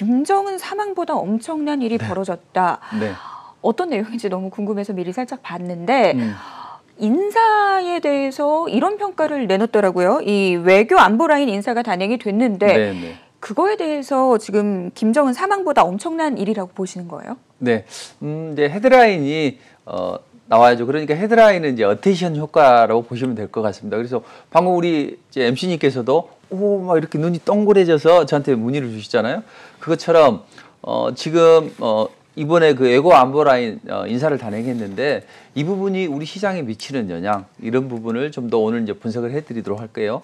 김정은 사망보다 엄청난 일이 벌어졌다. 네. 어떤 내용인지 너무 궁금해서 미리 살짝 봤는데 인사에 대해서 이런 평가를 내놓더라고요. 이 외교 안보 라인 인사가 단행이 됐는데 네. 그거에 대해서 지금 김정은 사망보다 엄청난 일이라고 보시는 거예요? 네. 이제 헤드라인이 나와야죠. 그러니까 헤드라인은 이제 어테이션 효과라고 보시면 될 것 같습니다. 그래서 방금 우리 이제 MC님께서도 막 이렇게 눈이 동그래져서 저한테 문의를 주시잖아요. 그것처럼 지금 이번에 그 외교 안보 라인 인사를 단행했는데 이 부분이 우리 시장에 미치는 영향 이런 부분을 좀 더 오늘 이제 분석을 해드리도록 할게요.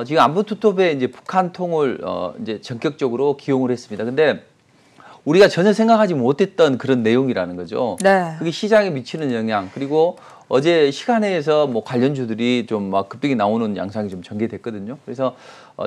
지금 안보투톱에 이제 북한 통을 이제 전격적으로 기용을 했습니다. 근데 우리가 전혀 생각하지 못했던 그런 내용이라는 거죠. 네. 그게 시장에 미치는 영향 그리고 어제 시간회에서 뭐 관련주들이 좀 막 급등이 나오는 양상이 좀 전개됐거든요. 그래서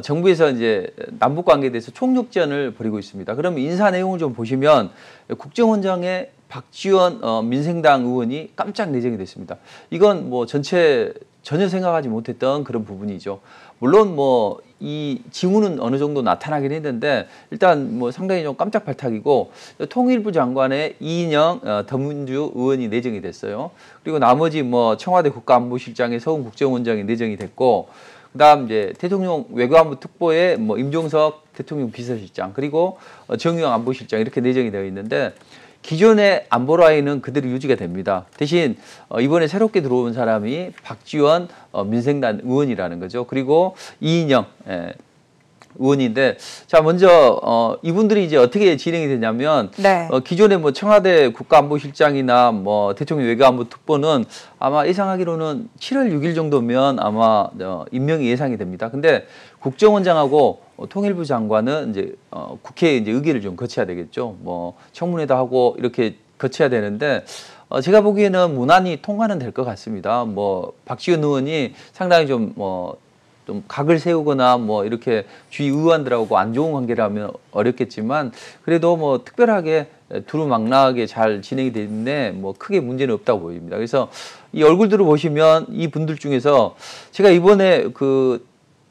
정부에서 이제 남북 관계에 대해서 총력전을 벌이고 있습니다. 그럼 인사 내용을 좀 보시면 국정원장의 박지원 민생당 의원이 깜짝 내정이 됐습니다. 이건 뭐 전혀 생각하지 못했던 그런 부분이죠. 물론 뭐 이 징후는 어느 정도 나타나긴 했는데 일단 뭐 상당히 좀 깜짝 발탁이고 통일부 장관의 이인영 더민주 의원이 내정이 됐어요. 그리고 나머지 뭐 청와대 국가안보실장의 서훈 국정원장이 내정이 됐고 그다음 이제 대통령 외교안보 특보에 뭐 임종석 대통령 비서실장 그리고 정유영 안보실장 이렇게 내정이 되어 있는데 기존의 안보 라인은 그대로 유지가 됩니다. 대신 이번에 새롭게 들어온 사람이 박지원 민생당 의원이라는 거죠. 그리고 이인영 의원인데 자 먼저 이분들이 이제 어떻게 진행이 되냐면 네. 기존에 뭐 청와대 국가안보실장이나 뭐 대통령 외교안보특보는 아마 예상하기로는 7월 6일 정도면 아마 임명이 예상이 됩니다. 근데 국정원장하고 통일부 장관은 이제 국회에 이제 의결을 좀 거쳐야 되겠죠. 뭐 청문회도 하고 이렇게 거쳐야 되는데 제가 보기에는 무난히 통과는 될 것 같습니다. 뭐 박지원 의원이 상당히 좀 각을 세우거나 뭐 이렇게 주위 의원들하고 안 좋은 관계라면 어렵겠지만 그래도 뭐 특별하게 두루망라하게 잘 진행이 되는데 뭐 크게 문제는 없다고 보입니다. 그래서 이 얼굴들을 보시면 이 분들 중에서 제가 이번에 그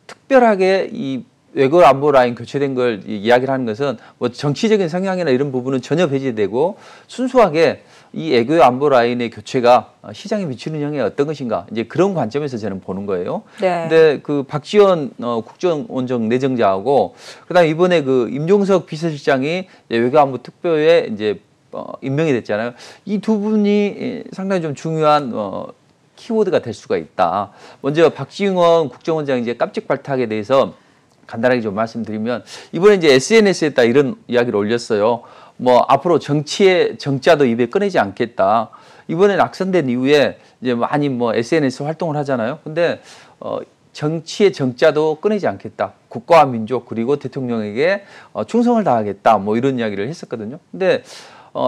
특별하게 이 외교 안보 라인 교체된 걸 이야기를 하는 것은 뭐 정치적인 성향이나 이런 부분은 전혀 배제되고 순수하게 이 외교 안보 라인의 교체가 시장에 미치는 영향이 어떤 것인가 이제 그런 관점에서 저는 보는 거예요. 네. 근데 그 박지원 국정원장 내정자하고 그다음에 이번에 그 임종석 비서실장이 외교안보 특보에 이제 임명이 됐잖아요. 이 두 분이 상당히 좀 중요한 키워드가 될 수가 있다. 먼저 박지원 국정원장 이제 깜찍 발탁에 대해서 간단하게 좀 말씀드리면 이번에 이제 SNS에다 이런 이야기를 올렸어요. 뭐 앞으로 정치의 정자도 입에 꺼내지 않겠다. 이번에 낙선된 이후에 이제 많이 뭐 SNS 활동을 하잖아요. 근데 정치의 정자도 꺼내지 않겠다. 국가와 민족 그리고 대통령에게 충성을 다하겠다. 뭐 이런 이야기를 했었거든요. 근데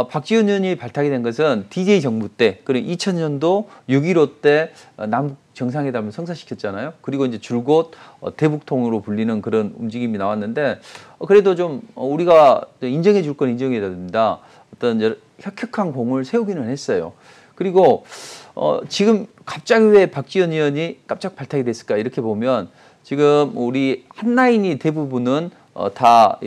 박지원 의원이 발탁이 된 것은 DJ 정부 때, 그리고 2000년도 6.15 때 남북 정상회담을 성사시켰잖아요. 그리고 이제 줄곧 대북통으로 불리는 그런 움직임이 나왔는데 그래도 좀 우리가 인정해 줄 건 인정해야 된다. 어떤 혁혁한 공을 세우기는 했어요. 그리고 지금 갑자기 왜 박지원 의원이 깜짝 발탁이 됐을까 이렇게 보면 지금 우리 한라인이 대부분은 다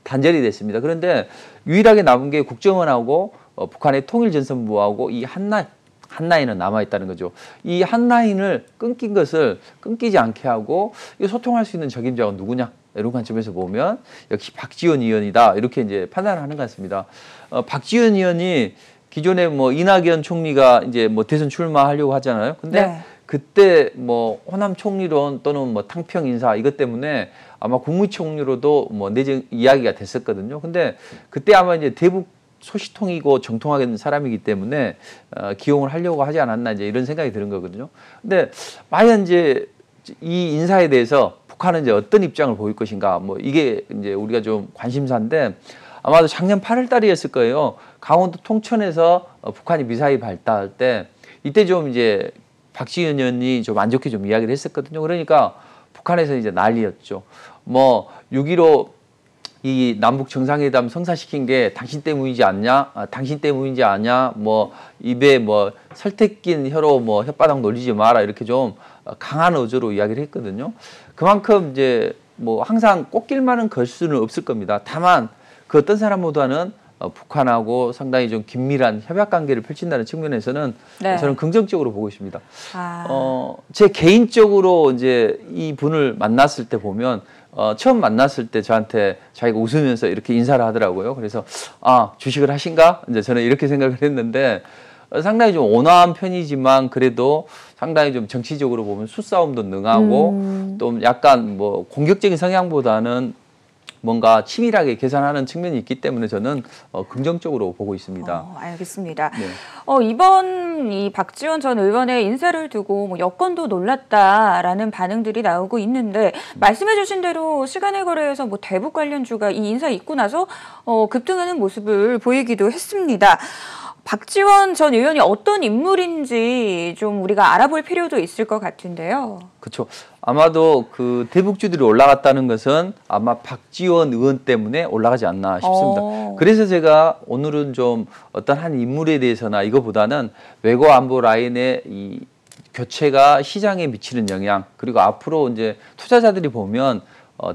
단절이 됐습니다. 그런데 유일하게 남은 게 국정원하고 북한의 통일전선부하고 이 한라인은 남아있다는 거죠. 이 한라인을 끊긴 것을 끊기지 않게 하고 소통할 수 있는 적임자가 누구냐 이런 관점에서 보면 역시 박지원 의원이다 이렇게 이제 판단을 하는 것 같습니다. 박지원 의원이 기존에 뭐 이낙연 총리가 이제 뭐 대선 출마하려고 하잖아요. 근데 네. 그때 뭐 호남 총리론 또는 뭐 탕평 인사 이것 때문에 아마 국무총리로도 뭐 내정 이야기가 됐었거든요. 근데 그때 아마 이제 대북 소시통이고 정통하게 사람이기 때문에 기용을 하려고 하지 않았나 이제 이런 생각이 드는 거거든요. 근데 과연 이제 이 인사에 대해서 북한은 이제 어떤 입장을 보일 것인가 뭐 이게 이제 우리가 좀 관심사인데 아마도 작년 8월 달이었을 거예요. 강원도 통천에서 북한이 미사일 발사할 때 이때 좀 이제 박지원 의원이 좀 안 좋게 좀 이야기를 했었거든요. 그러니까 북한에서 이제 난리였죠. 뭐 6.15 이 남북 정상회담 성사시킨 게 당신 때문이지 않냐? 당신 때문이지 않냐? 뭐 입에 뭐 설득 낀 혀로 뭐 혓바닥 놀리지 마라 이렇게 좀 강한 어조로 이야기를 했거든요. 그만큼 이제 뭐 항상 꽃길만은 걸 수는 없을 겁니다. 다만 그 어떤 사람보다는 북한하고 상당히 좀 긴밀한 협약 관계를 펼친다는 측면에서는 네. 저는 긍정적으로 보고 있습니다. 아. 제 개인적으로 이제 이 분을 만났을 때 보면 처음 만났을 때 저한테 자기가 웃으면서 이렇게 인사를 하더라고요. 그래서 아, 주식을 하신가? 이제 저는 이렇게 생각을 했는데 상당히 좀 온화한 편이지만 그래도 상당히 좀 정치적으로 보면 수싸움도 능하고 또 약간 뭐 공격적인 성향보다는 뭔가 치밀하게 계산하는 측면이 있기 때문에 저는 긍정적으로 보고 있습니다. 알겠습니다. 네. 이번 이 박지원 전 의원의 인사를 두고 뭐 여권도 놀랐다라는 반응들이 나오고 있는데 말씀해주신 대로 시간의 거래에서 뭐 대북 관련주가 이 인사 있고 나서 급등하는 모습을 보이기도 했습니다. 박지원 전 의원이 어떤 인물인지 좀 우리가 알아볼 필요도 있을 것 같은데요. 그렇죠. 아마도 그 대북주들이 올라갔다는 것은 아마 박지원 의원 때문에 올라가지 않나 싶습니다. 그래서 제가 오늘은 좀 어떤 한 인물에 대해서나 이거보다는 외교 안보 라인의 이 교체가 시장에 미치는 영향, 그리고 앞으로 이제 투자자들이 보면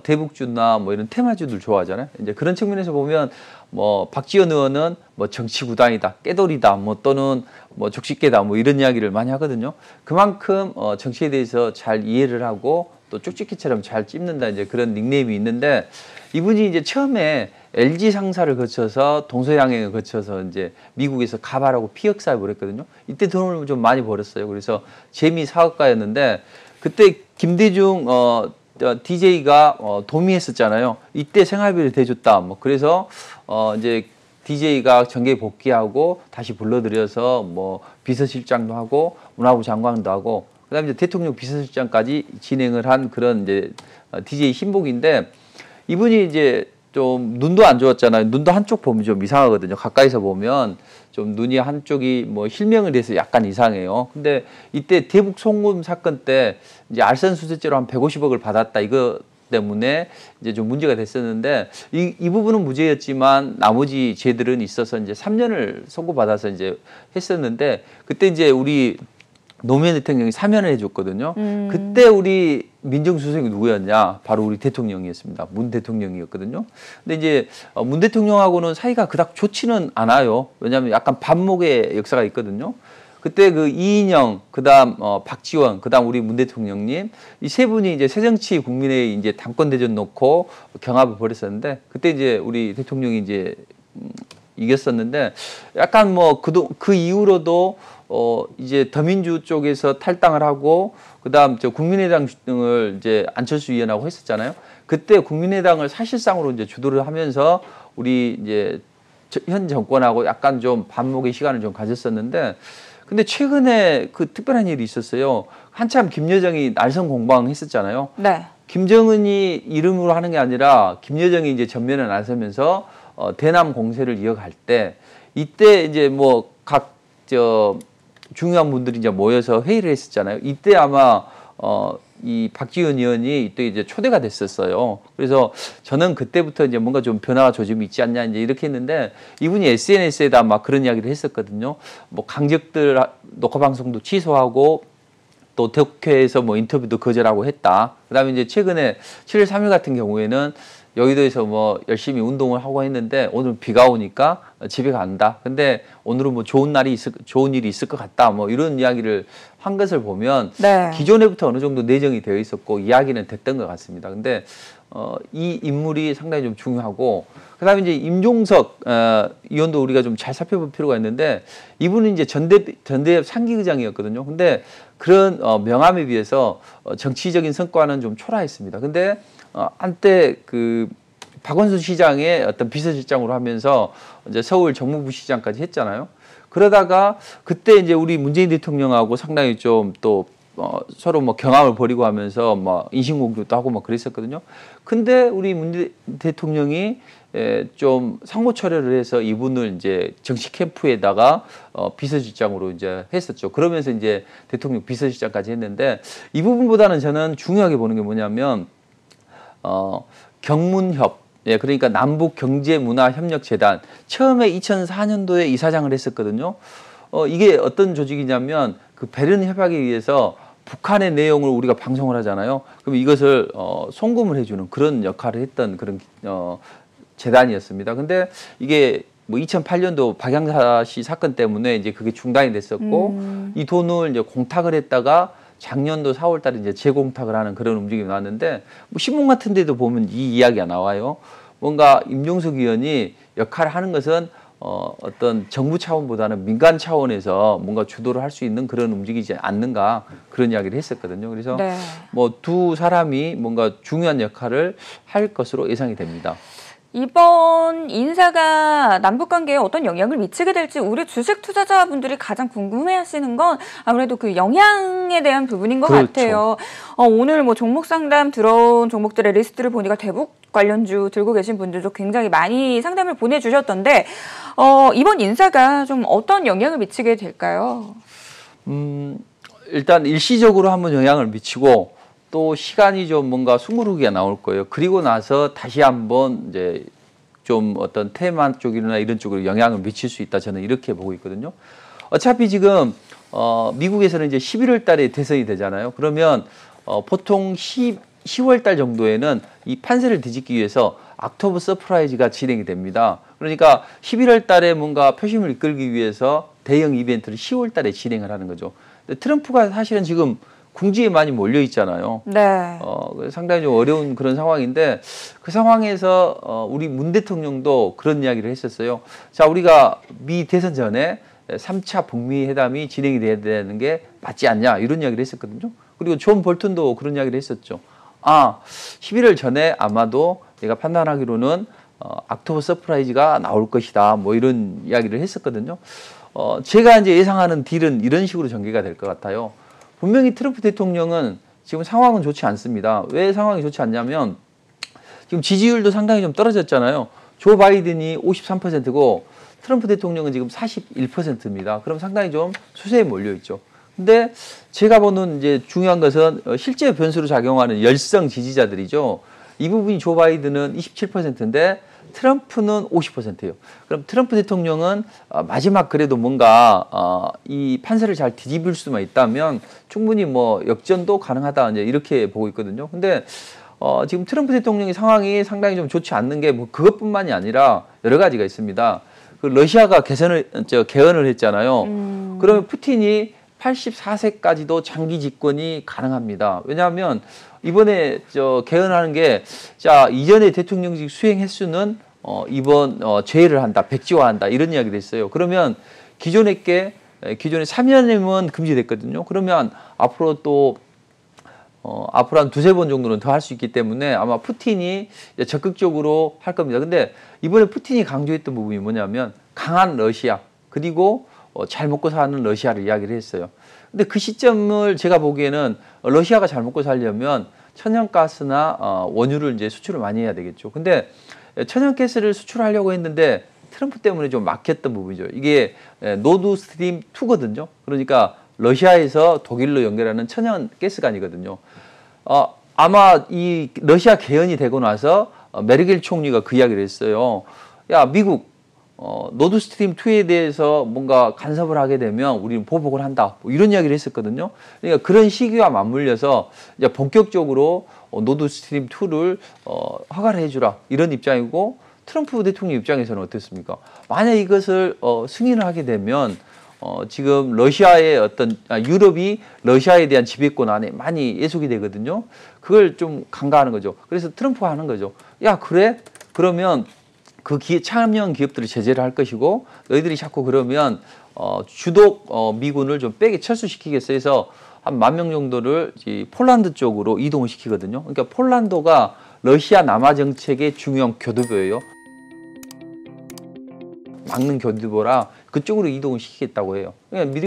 대북주나 뭐 이런 테마주들 좋아하잖아요. 이제 그런 측면에서 보면 뭐 박지원 의원은 뭐 정치 구단이다, 깨돌이다, 뭐 또는 뭐 족식계다, 뭐 이런 이야기를 많이 하거든요. 그만큼 정치에 대해서 잘 이해를 하고 또 쪽집게처럼 잘 찝는다, 이제 그런 닉네임이 있는데, 이분이 이제 처음에 LG 상사를 거쳐서 동서양행을 거쳐서 이제 미국에서 가발하고 피혁 사업을 했거든요. 이때 돈을 좀 많이 벌었어요. 그래서 재미 사업가였는데 그때 김대중 DJ가 도미했었잖아요. 이때 생활비를 대줬다. 뭐 그래서 이제 DJ가 정계에 복귀하고 다시 불러들여서 뭐 비서실장도 하고 문화부 장관도 하고 그다음에 이제 대통령 비서실장까지 진행을 한 그런 이제 DJ 신복인데, 이분이 이제 좀 눈도 안 좋았잖아요. 눈도 한쪽 보면 좀 이상하거든요. 가까이서 보면 좀 눈이 한쪽이 뭐 실명을 돼서 약간 이상해요. 근데 이때 대북 송금 사건 때 이제 알선수수죄로 한 150억을 받았다, 이거 때문에 이제 좀 문제가 됐었는데, 이 부분은 무죄였지만 나머지 죄들은 있어서 이제 3년을 선고받아서 이제 했었는데, 그때 이제 우리 노무현 대통령이 사면을 해줬거든요. 그때 우리 민정수석이 누구였냐? 바로 우리 대통령이었습니다. 문 대통령이었거든요. 근데 이제 문 대통령하고는 사이가 그닥 좋지는 않아요. 왜냐하면 약간 반목의 역사가 있거든요. 그때 그 이인영, 그다음 박지원, 그다음 우리 문 대통령님, 이 세 분이 이제 새정치 국민의 이제 당권 대전 놓고 경합을 벌였었는데, 그때 이제 우리 대통령이 이제 이겼었는데, 약간 뭐 그 이후로도 이제 더민주 쪽에서 탈당을 하고, 그다음 저 국민의당 등을 이제 안철수 의원하고 했었잖아요. 그때 국민의당을 사실상으로 이제 주도를 하면서 우리 이제 현 정권하고 약간 좀 반목의 시간을 좀 가졌었는데, 근데 최근에 그 특별한 일이 있었어요. 한참 김여정이 날선 공방했었잖아요. 네. 김정은이 이름으로 하는 게 아니라 김여정이 이제 전면에 나서면서 대남 공세를 이어갈 때, 이때 이제 뭐 각 중요한 분들이 이제 모여서 회의를 했었잖아요. 이때 아마 이 박지원 의원이 또 이제 초대가 됐었어요. 그래서 저는 그때부터 이제 뭔가 좀 변화가 조짐이 있지 않냐 이제 이렇게 했는데, 이분이 SNS에다 막 그런 이야기를 했었거든요. 뭐 강적들 녹화 방송도 취소하고 또 덕회에서 뭐 인터뷰도 거절하고 했다. 그다음에 이제 최근에 7월 3일 같은 경우에는 여의도에서 뭐 열심히 운동을 하고 했는데 오늘 비가 오니까 집에 간다. 근데 오늘은 뭐 좋은 일이 있을 것 같다. 뭐 이런 이야기를 한 것을 보면 네. 기존에부터 어느 정도 내정이 되어 있었고 이야기는 됐던 것 같습니다. 근데 이 인물이 상당히 좀 중요하고, 그다음에 이제 임종석 의원도 우리가 좀 잘 살펴볼 필요가 있는데, 이분은 이제 전대협 상기의장이었거든요. 근데 그런 명함에 비해서 정치적인 성과는 좀 초라했습니다. 근데 한때 그 박원순 시장의 어떤 비서실장으로 하면서 이제 서울 정무부 시장까지 했잖아요. 그러다가 그때 이제 우리 문재인 대통령하고 상당히 좀 또 서로 뭐 경합을 벌이고 하면서 뭐 인신공격도 하고 막 그랬었거든요. 근데 우리 문재인 대통령이 좀 상호 철회를 해서 이분을 이제 정치 캠프에다가 비서실장으로 이제 했었죠. 그러면서 이제 대통령 비서실장까지 했는데, 이 부분보다는 저는 중요하게 보는 게 뭐냐면 경문협, 예, 그러니까 남북경제문화협력재단, 처음에 2004년도에 이사장을 했었거든요. 이게 어떤 조직이냐면 그 베른 협약에 의해서 북한의 내용을 우리가 방송을 하잖아요. 그럼 이것을 송금을 해주는 그런 역할을 했던 그런 재단이었습니다. 근데 이게 뭐 2008년도 박양사 씨 사건 때문에 이제 그게 중단이 됐었고 이 돈을 이제 공탁을 했다가 작년도 4월 달에 이제 재공탁을 하는 그런 움직임이 나왔는데 뭐 신문 같은 데도 보면 이 이야기가 나와요. 뭔가 임종석 의원이 역할을 하는 것은 어떤 정부 차원보다는 민간 차원에서 뭔가 주도를 할 수 있는 그런 움직이지 않는가 그런 이야기를 했었거든요. 그래서 네. 뭐 두 사람이 뭔가 중요한 역할을 할 것으로 예상이 됩니다. 이번 인사가 남북 관계에 어떤 영향을 미치게 될지 우리 주식 투자자분들이 가장 궁금해하시는 건 아무래도 그 영향에 대한 부분인 것 그렇죠. 같아요. 오늘 뭐 종목 상담 들어온 종목들의 리스트를 보니까 대북 관련주 들고 계신 분들도 굉장히 많이 상담을 보내주셨던데 이번 인사가 좀 어떤 영향을 미치게 될까요? 일단 일시적으로 한번 영향을 미치고 또 시간이 좀 뭔가 숨고르기가 나올 거예요. 그리고 나서 다시 한번 이제 좀 어떤 테마 쪽이나 이런 쪽으로 영향을 미칠 수 있다. 저는 이렇게 보고 있거든요. 어차피 지금 미국에서는 이제 11월 달에 대선이 되잖아요. 그러면 보통 10월 달 정도에는 이 판세를 뒤집기 위해서 옥토버 서프라이즈가 진행이 됩니다. 그러니까 11월 달에 뭔가 표심을 이끌기 위해서 대형 이벤트를 10월 달에 진행을 하는 거죠. 근데 트럼프가 사실은 지금 궁지에 많이 몰려 있잖아요. 네. 상당히 좀 어려운 그런 상황인데 그 상황에서 우리 문 대통령도 그런 이야기를 했었어요. 자, 우리가 미 대선 전에 3차 북미 회담이 진행이 돼야 되는 게 맞지 않냐 이런 이야기를 했었거든요. 그리고 존 볼턴도 그런 이야기를 했었죠. 11월 전에 아마도 내가 판단하기로는 옥토버 서프라이즈가 나올 것이다. 뭐 이런 이야기를 했었거든요. 제가 이제 예상하는 딜은 이런 식으로 전개가 될 것 같아요. 분명히 트럼프 대통령은 지금 상황은 좋지 않습니다. 왜 상황이 좋지 않냐면 지금 지지율도 상당히 좀 떨어졌잖아요. 조 바이든이 53%고 트럼프 대통령은 지금 41%입니다. 그럼 상당히 좀 수세에 몰려 있죠. 근데 제가 보는 이제 중요한 것은 실제 변수로 작용하는 열성 지지자들이죠. 이 부분이 조 바이든은 27%인데 트럼프는 50%예요. 그럼 트럼프 대통령은 마지막 그래도 뭔가 이 판세를 잘 뒤집을 수만 있다면 충분히 뭐 역전도 가능하다 이제 이렇게 보고 있거든요. 근데 지금 트럼프 대통령의 상황이 상당히 좀 좋지 않는 게 뭐 그것뿐만이 아니라 여러 가지가 있습니다. 그 러시아가 개헌을 했잖아요. 그러면 푸틴이 84세까지도 장기 집권이 가능합니다. 왜냐하면 이번에 개헌하는 게 이전에 대통령직 수행 횟수는 이번 제외를 한다, 백지화한다 이런 이야기를 했어요. 그러면 기존에 3년이면 금지됐거든요. 그러면 앞으로 또 앞으로 한 두세 번 정도는 더 할 수 있기 때문에 아마 푸틴이 적극적으로 할 겁니다. 근데 이번에 푸틴이 강조했던 부분이 뭐냐면 강한 러시아 그리고 잘 먹고 사는 러시아를 이야기를 했어요. 근데 그 시점을 제가 보기에는 러시아가 잘 먹고 살려면 천연가스나 원유를 이제 수출을 많이 해야 되겠죠. 근데 천연가스를 수출하려고 했는데 트럼프 때문에 좀 막혔던 부분이죠. 이게 노드 스트림 2거든요. 그러니까 러시아에서 독일로 연결하는 천연가스관이거든요. 아마 이 러시아 개헌이 되고 나서 메르켈 총리가 그 이야기를 했어요. 야, 미국 노드스트림 2에 대해서 뭔가 간섭을 하게 되면 우리는 보복을 한다. 뭐 이런 이야기를 했었거든요. 그러니까 그런 시기와 맞물려서 이제 본격적으로 노드스트림 2를 허가를 해주라 이런 입장이고 트럼프 대통령 입장에서는 어떻습니까? 만약 이것을 승인을 하게 되면 지금 러시아의 유럽이 러시아에 대한 지배권 안에 많이 예속이 되거든요. 그걸 좀 간과하는 거죠. 그래서 트럼프가 하는 거죠. 야, 그래? 그러면 그 참여한 기업들을 제재를 할 것이고 너희들이 자꾸 그러면 주독 미군을 좀 빼게 철수시키겠어 해서 한 10,000명 정도를 폴란드 쪽으로 이동을 시키거든요. 그러니까 폴란드가 러시아 남하 정책의 중요한 교두보예요. 막는 교두보라 그쪽으로 이동을 시키겠다고 해요. 그러니까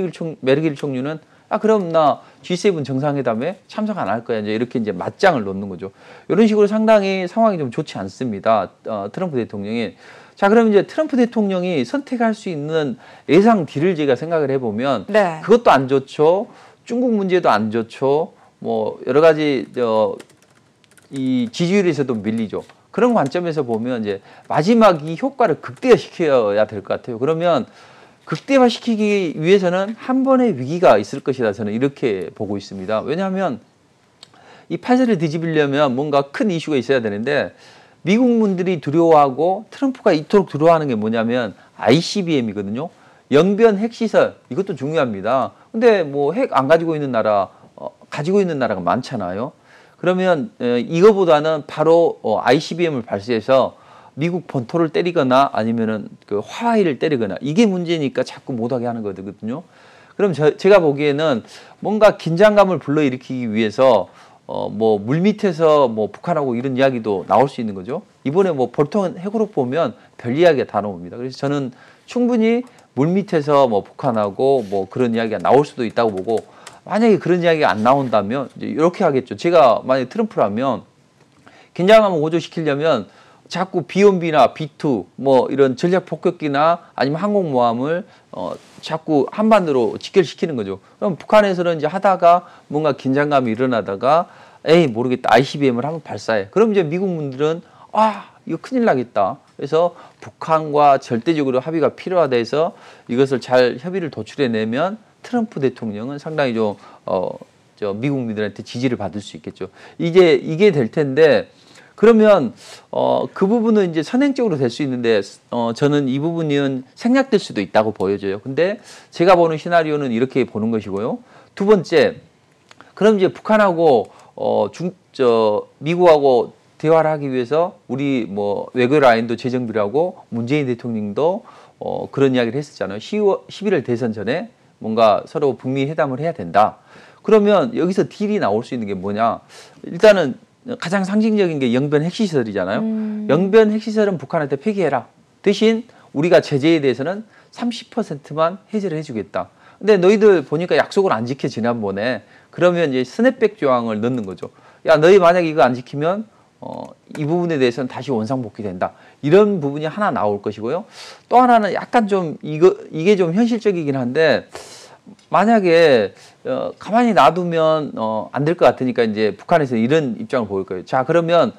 메르켈 총리는 그럼 나 G7 정상회담에 참석 안 할 거야. 이렇게 이제 맞짱을 놓는 거죠. 이런 식으로 상당히 상황이 좀 좋지 않습니다. 트럼프 대통령이. 자, 그럼 이제 트럼프 대통령이 선택할 수 있는 예상 딜을 제가 생각을 해보면 네. 그것도 안 좋죠. 중국 문제도 안 좋죠. 뭐 여러 가지 이 지지율에서도 밀리죠. 그런 관점에서 보면 이제 마지막 이 효과를 극대화시켜야 될 것 같아요. 그러면 극대화시키기 위해서는 한 번의 위기가 있을 것이다. 저는 이렇게 보고 있습니다. 왜냐하면 이 판세를 뒤집으려면 뭔가 큰 이슈가 있어야 되는데 미국문들이 두려워하고 트럼프가 이토록 두려워하는 게 뭐냐면 ICBM이거든요. 영변 핵시설, 이것도 중요합니다. 근데 뭐 핵 안 가지고 있는 나라, 가지고 있는 나라가 많잖아요. 그러면 이거보다는 바로 ICBM을 발사해서 미국 본토를 때리거나 아니면은 그 하와이를 때리거나, 이게 문제니까 자꾸 못하게 하는 거거든요. 그럼 제가 보기에는 뭔가 긴장감을 불러일으키기 위해서 뭐 물밑에서 뭐 북한하고 이런 이야기도 나올 수 있는 거죠. 이번에 뭐 보통 핵으로 보면 별 이야기가 다 나옵니다. 그래서 저는 충분히 물밑에서 뭐 북한하고 뭐 그런 이야기가 나올 수도 있다고 보고, 만약에 그런 이야기가 안 나온다면 이제 이렇게 하겠죠. 제가 만약에 트럼프라면 긴장감을 고조시키려면 자꾸 B1B나 B2 뭐 이런 전략 폭격기나 아니면 항공모함을 자꾸 한반도로 직결시키는 거죠. 그럼 북한에서는 이제 하다가 뭔가 긴장감이 일어나다가 에이 모르겠다, ICBM을 한번 발사해. 그럼 이제 미국군들은 이거 큰일 나겠다. 그래서 북한과 절대적으로 합의가 필요하다 해서 이것을 잘 협의를 도출해내면 트럼프 대통령은 상당히 좀 미국민들한테 지지를 받을 수 있겠죠. 이게 될 텐데, 그러면 그 부분은 이제 선행적으로 될 수 있는데 저는 이 부분은 생략될 수도 있다고 보여져요. 근데 제가 보는 시나리오는 이렇게 보는 것이고요. 두 번째, 그럼 이제 북한하고 미국하고 대화를 하기 위해서 우리 뭐 외교 라인도 재정비를 하고 문재인 대통령도 그런 이야기를 했었잖아요. 11월 대선 전에 뭔가 서로 북미 회담을 해야 된다. 그러면 여기서 딜이 나올 수 있는 게 뭐냐? 일단은 가장 상징적인 게 영변 핵시설이잖아요. 영변 핵시설은 북한한테 폐기해라. 대신 우리가 제재에 대해서는 30%만 해제를 해주겠다. 근데 너희들 보니까 약속을 안 지켜 지난번에. 그러면 이제 스냅백 조항을 넣는 거죠. 야, 너희 만약에 이거 안 지키면 이 부분에 대해서는 다시 원상복귀된다. 이런 부분이 하나 나올 것이고요. 또 하나는 약간 좀 이게 좀 현실적이긴 한데, 만약에 가만히 놔두면 안 될 것 같으니까 이제 북한에서 이런 입장을 보일 거예요. 자, 그러면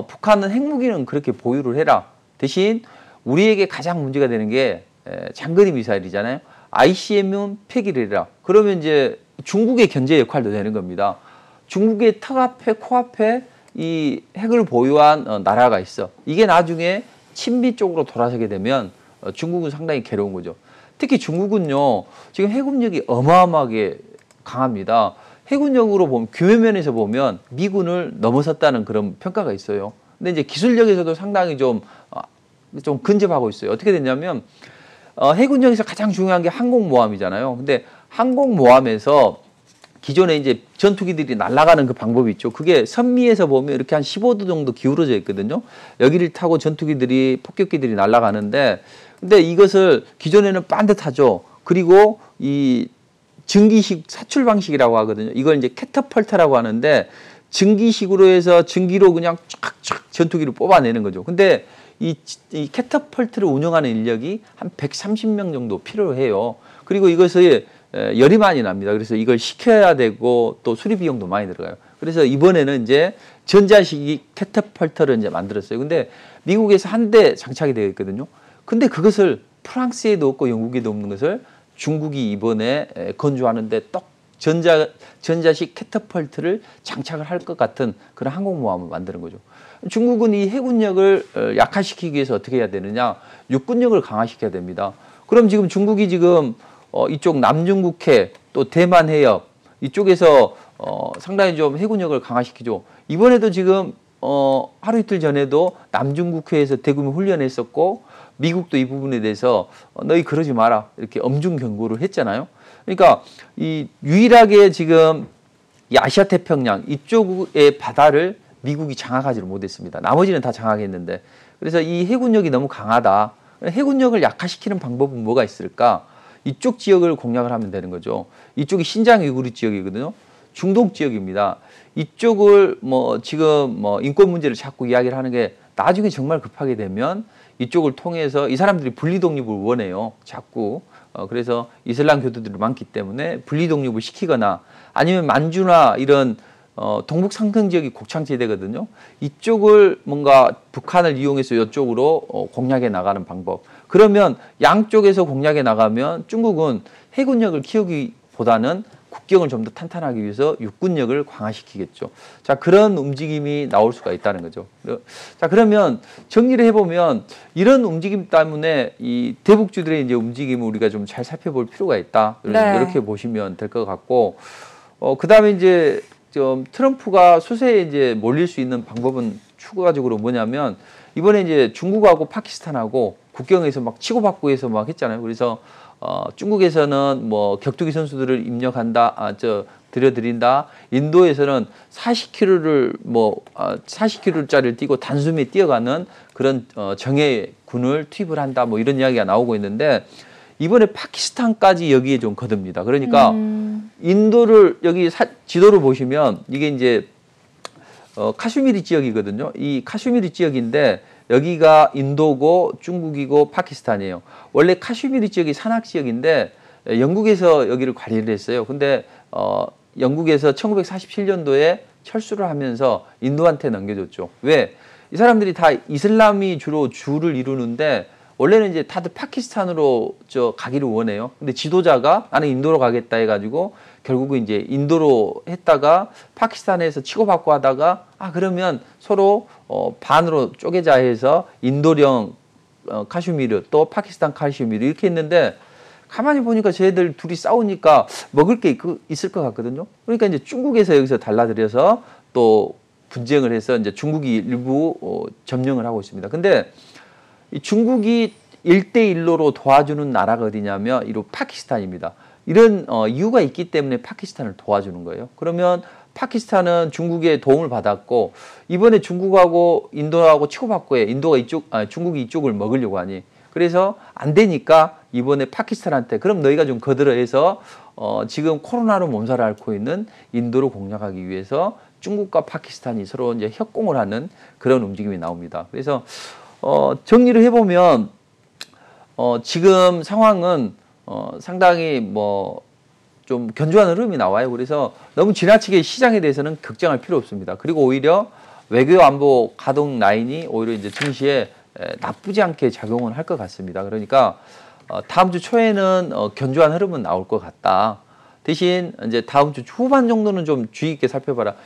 북한은 핵무기는 그렇게 보유를 해라. 대신 우리에게 가장 문제가 되는 게 장거리 미사일이잖아요. ICBM은 폐기를 해라. 그러면 이제 중국의 견제 역할도 되는 겁니다. 중국의 턱 앞에 코앞에 이 핵을 보유한 나라가 있어. 이게 나중에 친미 쪽으로 돌아서게 되면 중국은 상당히 괴로운 거죠. 특히 중국은요, 지금 해군력이 어마어마하게 강합니다. 해군력으로 보면, 규모면에서 보면 미군을 넘어섰다는 그런 평가가 있어요. 근데 이제 기술력에서도 상당히 좀 근접하고 있어요. 어떻게 됐냐면, 해군력에서 가장 중요한 게 항공모함이잖아요. 근데 항공모함에서 기존에 이제 전투기들이 날아가는 그 방법이 있죠. 그게 선미에서 보면 이렇게 한 15도 정도 기울어져 있거든요. 여기를 타고 전투기들이, 폭격기들이 날아가는데, 근데 이것을 기존에는 반듯하죠. 그리고 이 증기식 사출 방식이라고 하거든요. 이걸 이제 캐터펄트라고 하는데, 증기식으로 해서 증기로 그냥 쫙쫙 전투기를 뽑아내는 거죠. 근데 이 캐터펄트를 운영하는 인력이 한 130명 정도 필요해요. 그리고 이것을 열이 많이 납니다. 그래서 이걸 식혀야 되고 또 수리 비용도 많이 들어가요. 그래서 이번에는 이제 전자식 캐터펄트를 이제 만들었어요. 근데 미국에서 한 대 장착이 되어 있거든요. 근데 그것을 프랑스에도 없고 영국에도 없는 것을 중국이 이번에 건조하는데 떡 전자식 캐터펄트를 장착을 할 것 같은 그런 항공모함을 만드는 거죠. 중국은 이 해군력을 약화시키기 위해서 어떻게 해야 되느냐? 육군력을 강화시켜야 됩니다. 그럼 지금 중국이 지금 이쪽 남중국해 또 대만 해협 이쪽에서 상당히 좀 해군력을 강화시키죠. 이번에도 지금 하루 이틀 전에도 남중국해에서 대규모 훈련했었고, 미국도 이 부분에 대해서 너희 그러지 마라 이렇게 엄중 경고를 했잖아요. 그러니까 이 유일하게 지금 이 아시아 태평양 이쪽의 바다를 미국이 장악하지를 못했습니다. 나머지는 다 장악했는데, 그래서 이 해군력이 너무 강하다. 해군력을 약화시키는 방법은 뭐가 있을까? 이쪽 지역을 공략을 하면 되는 거죠. 이쪽이 신장 위구르 지역이거든요. 중동 지역입니다. 이쪽을 지금 인권 문제를 자꾸 이야기를 하는 게, 나중에 정말 급하게 되면 이쪽을 통해서 이 사람들이 분리 독립을 원해요. 자꾸. 그래서 이슬람 교도들이 많기 때문에 분리 독립을 시키거나, 아니면 만주나 이런 동북 상승 지역이 곡창지대거든요. 이쪽을 뭔가 북한을 이용해서 이쪽으로 공략해 나가는 방법. 그러면 양쪽에서 공략해 나가면 중국은 해군력을 키우기보다는 국경을 좀 더 탄탄하기 위해서 육군력을 강화시키겠죠. 자, 그런 움직임이 나올 수가 있다는 거죠. 자, 그러면 정리를 해보면 이런 움직임 때문에 이 대북주들의 이제 움직임을 우리가 좀 잘 살펴볼 필요가 있다. 네. 이렇게 보시면 될 것 같고, 그 다음에 이제 좀 트럼프가 수세에 이제 몰릴 수 있는 방법은 추가적으로 뭐냐면 이번에 이제 중국하고 파키스탄하고 국경에서 막 치고받고 해서 막 했잖아요. 그래서 중국에서는 뭐 격투기 선수들을 입력한다, 들여드린다. 인도에서는 40km를 40km짜리를 뛰고 단숨에 뛰어가는 그런 정예 군을 투입을 한다. 뭐 이런 이야기가 나오고 있는데 이번에 파키스탄까지 여기에 좀 거듭니다. 그러니까 인도를 여기 지도를 보시면 이게 이제 카슈미르 지역이거든요. 이 카슈미르 지역인데 여기가 인도고 중국이고 파키스탄이에요. 원래 카슈미르 지역이 산악 지역인데 영국에서 여기를 관리를 했어요. 근데 영국에서 1947년도에 철수를 하면서 인도한테 넘겨줬죠. 왜? 이 사람들이 다 이슬람이 주로 주를 이루는데 원래는 이제 다들 파키스탄으로 가기를 원해요. 근데 지도자가 나는 인도로 가겠다 해가지고 결국은 이제 인도로 했다가 파키스탄에서 치고받고 하다가 그러면 서로 반으로 쪼개자 해서 인도령 카슈미르 또 파키스탄 카슈미르 이렇게 했는데 가만히 보니까 쟤들 둘이 싸우니까 먹을 게 있을 것 같거든요. 그러니까 이제 중국에서 여기서 달라들여서 또 분쟁을 해서 이제 중국이 일부 점령을 하고 있습니다. 근데 이 중국이 1대1로 도와주는 나라가 어디냐면 이로 파키스탄입니다. 이런 이유가 있기 때문에 파키스탄을 도와주는 거예요. 그러면 파키스탄은 중국의 도움을 받았고 이번에 중국하고 인도하고 치고받고 해. 중국이 이쪽을 먹으려고 하니. 그래서 안 되니까 이번에 파키스탄한테 그럼 너희가 좀 거들어 해서 지금 코로나로 몸살을 앓고 있는 인도를 공략하기 위해서 중국과 파키스탄이 서로 이제 협공을 하는 그런 움직임이 나옵니다. 그래서 정리를 해보면 지금 상황은 상당히 좀 견조한 흐름이 나와요. 그래서 너무 지나치게 시장에 대해서는 걱정할 필요 없습니다. 그리고 오히려 외교 안보 가동 라인이 오히려 이제 증시에 나쁘지 않게 작용을 할 것 같습니다. 그러니까 다음 주 초에는 견조한 흐름은 나올 것 같다. 대신 이제 다음 주 후반 정도는 좀 주의 있게 살펴봐라.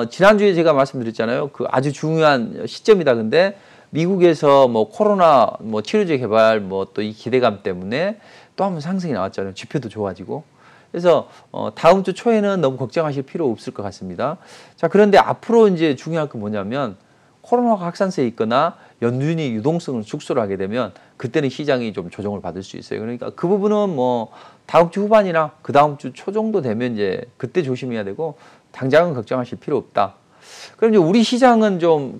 지난주에 제가 말씀드렸잖아요. 그 아주 중요한 시점이다. 근데 미국에서 코로나 치료제 개발 또 이 기대감 때문에 또 한 번 상승이 나왔잖아요. 지표도 좋아지고. 그래서 다음 주 초에는 너무 걱정하실 필요 없을 것 같습니다. 자, 그런데 앞으로 이제 중요한 건 뭐냐면 코로나가 확산세에 있거나 연준이 유동성을 축소를 하게 되면 그때는 시장이 좀 조정을 받을 수 있어요. 그러니까 그 부분은 다음 주 후반이나 그 다음 주 초 정도 되면 이제 그때 조심해야 되고 당장은 걱정하실 필요 없다. 그럼 이제 우리 시장은 좀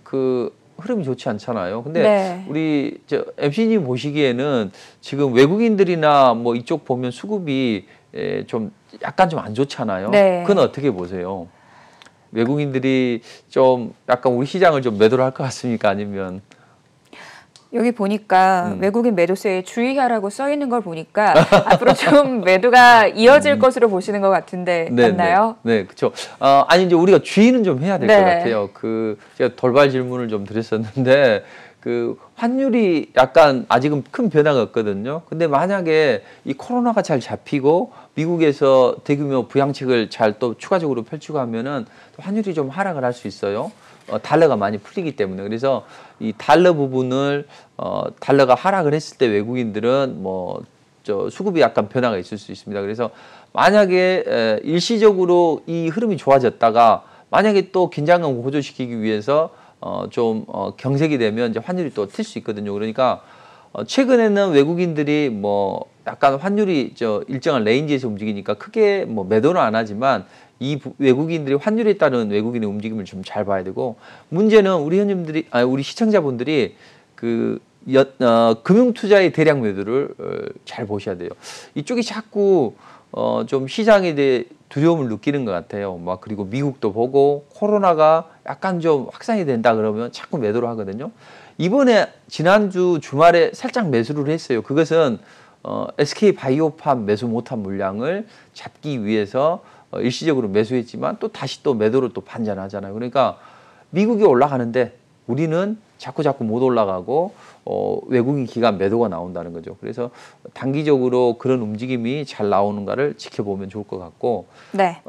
흐름이 좋지 않잖아요. 근데 네. 우리 MC님 보시기에는 지금 외국인들이나 이쪽 보면 수급이 좀 약간 좀 안 좋잖아요. 네. 그건 어떻게 보세요? 외국인들이 좀 약간 우리 시장을 좀 매도를 할 것 같습니까? 아니면 여기 보니까 외국인 매도세에 주의하라고 써 있는 걸 보니까 앞으로 좀 매도가 이어질 것으로 보시는 것 같은데 맞나요? 네, 그렇죠. 아니 이제 우리가 주의는 좀 해야 될 것 네. 같아요. 제가 돌발 질문을 좀 드렸었는데 환율이 약간 아직은 큰 변화가 없거든요. 근데 만약에 이 코로나가 잘 잡히고 미국에서 대규모 부양책을 잘 또 추가적으로 펼치고 하면은 환율이 좀 하락을 할 수 있어요. 달러가 많이 풀리기 때문에. 그래서 이 달러 부분을 달러가 하락을 했을 때 외국인들은 수급이 약간 변화가 있을 수 있습니다. 그래서 만약에 일시적으로 이 흐름이 좋아졌다가 만약에 또 긴장감 고조시키기 위해서 경색이 되면 이제 환율이 또 튈 수 있거든요. 그러니까 최근에는 외국인들이 약간 환율이 일정한 레인지에서 움직이니까 크게 매도는 안 하지만 이 외국인들이 환율에 따른 외국인의 움직임을 좀 잘 봐야 되고 문제는 우리 시청자분들이 금융투자의 대량 매도를 잘 보셔야 돼요. 이쪽이 자꾸 좀 시장에 대해 두려움을 느끼는 것 같아요. 그리고 미국도 보고 코로나가 약간 좀 확산이 된다 그러면 자꾸 매도를 하거든요. 이번에 지난주 주말에 살짝 매수를 했어요. 그것은 SK 바이오팜 매수 못한 물량을 잡기 위해서 일시적으로 매수했지만 또 다시 또 매도로 또 반전하잖아요. 그러니까 미국이 올라가는데 우리는 자꾸 못 올라가고 외국인 기관 매도가 나온다는 거죠. 그래서 단기적으로 그런 움직임이 잘 나오는가를 지켜보면 좋을 것 같고, 네.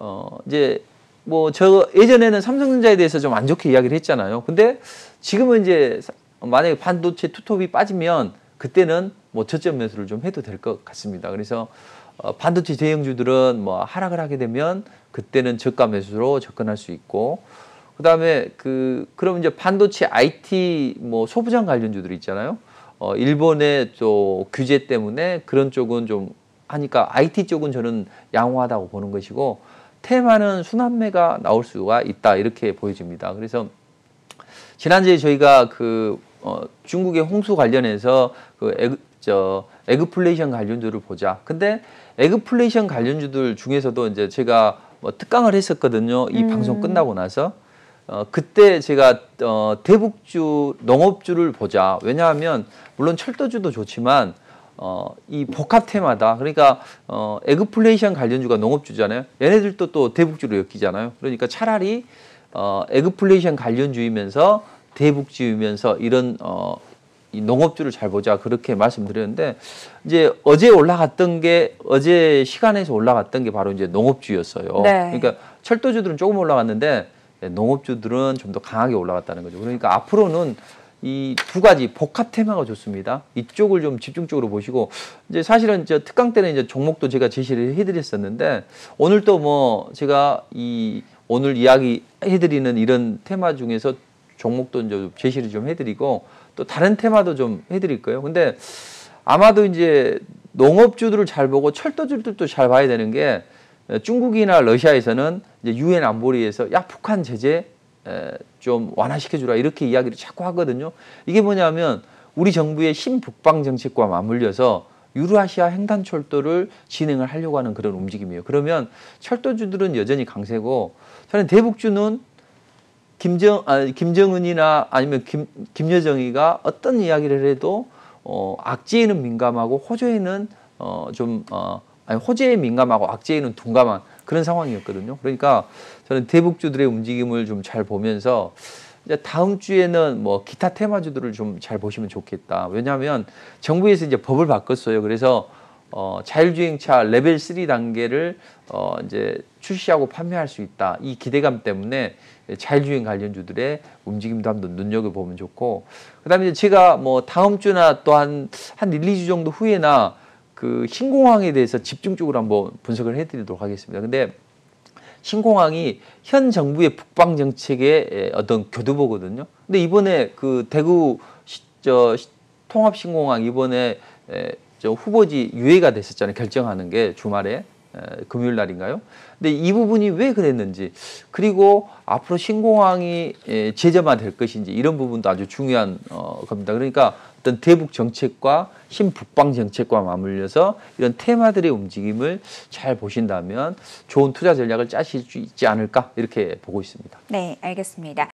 이제 뭐 저 예전에는 삼성전자에 대해서 좀 안 좋게 이야기를 했잖아요. 근데 지금은 이제 만약에 반도체 투톱이 빠지면 그때는 뭐 저점 매수를 좀 해도 될 것 같습니다. 그래서 반도체 대형주들은 뭐 하락을 하게 되면 그때는 저가 매수로 접근할 수 있고, 그다음에 그럼 이제 반도체 IT 뭐 소부장 관련주들 있잖아요. 일본의 또 규제 때문에 그런 쪽은 좀 하니까 IT 쪽은 저는 양호하다고 보는 것이고, 테마는 순환매가 나올 수가 있다 이렇게 보여집니다. 그래서 지난주에 저희가 중국의 홍수 관련해서 에그플레이션 관련주를 보자. 근데 에그플레이션 관련주들 중에서도 이제 제가 뭐 특강을 했었거든요. 이 방송 끝나고 나서. 그때 제가 대북주, 농업주를 보자. 왜냐하면 물론 철도주도 좋지만 이 복합 테마다. 그러니까 에그플레이션 관련주가 농업주잖아요. 얘네들도 또 대북주로 엮이잖아요. 그러니까 차라리 에그플레이션 관련주이면서 대북주이면서 이런 이 농업주를 잘 보자 그렇게 말씀드렸는데, 이제 어제 시간에서 올라갔던 게 바로 이제 농업주였어요. 네. 그러니까 철도주들은 조금 올라갔는데 농업주들은 좀 더 강하게 올라갔다는 거죠. 그러니까 앞으로는 이 두 가지 복합 테마가 좋습니다. 이쪽을 좀 집중적으로 보시고, 이제 사실은 저 특강 때는 이제 종목도 제가 제시를 해드렸었는데, 오늘 또 뭐 제가 오늘 이야기 해드리는 이런 테마 중에서 종목도 이제 제시를 좀 해드리고 또 다른 테마도 좀 해드릴 거예요. 근데 아마도 이제 농업주들을 잘 보고 철도주들도 잘 봐야 되는 게, 중국이나 러시아에서는 이제 유엔 안보리에서 야 북한 제재 좀 완화시켜주라 이렇게 이야기를 자꾸 하거든요. 이게 뭐냐면 우리 정부의 신북방 정책과 맞물려서 유라시아 횡단철도를 진행을 하려고 하는 그런 움직임이에요. 그러면 철도주들은 여전히 강세고, 저는 대북주는 김정은이나 아니면 김여정이가 어떤 이야기를 해도 악재에는 민감하고 호재에는 호재에 민감하고 악재에는 둔감한 그런 상황이었거든요. 그러니까 저는 대북주들의 움직임을 좀 잘 보면서 이제 다음 주에는 뭐 기타 테마주들을 좀 잘 보시면 좋겠다. 왜냐하면 정부에서 이제 법을 바꿨어요. 그래서 자율주행차 레벨 3 단계를 이제 출시하고 판매할 수 있다. 이 기대감 때문에 자율주행 관련주들의 움직임도 한번 눈여겨보면 좋고, 그다음에 제가 뭐 다음 주나 또 한 1, 2주 정도 후에나 신공항에 대해서 집중적으로 한번 분석을 해드리도록 하겠습니다. 근데 신공항이 현 정부의 북방 정책의 어떤 교두보거든요. 근데 이번에 대구 통합신공항 이번에 후보지 유예가 됐었잖아요. 결정하는 게 주말에 금요일 날인가요? 근데 이 부분이 왜 그랬는지, 그리고 앞으로 신공항이 제재화될 것인지 이런 부분도 아주 중요한 겁니다. 그러니까 어떤 대북 정책과 신북방 정책과 맞물려서 이런 테마들의 움직임을 잘 보신다면 좋은 투자 전략을 짜실 수 있지 않을까 이렇게 보고 있습니다. 네, 알겠습니다.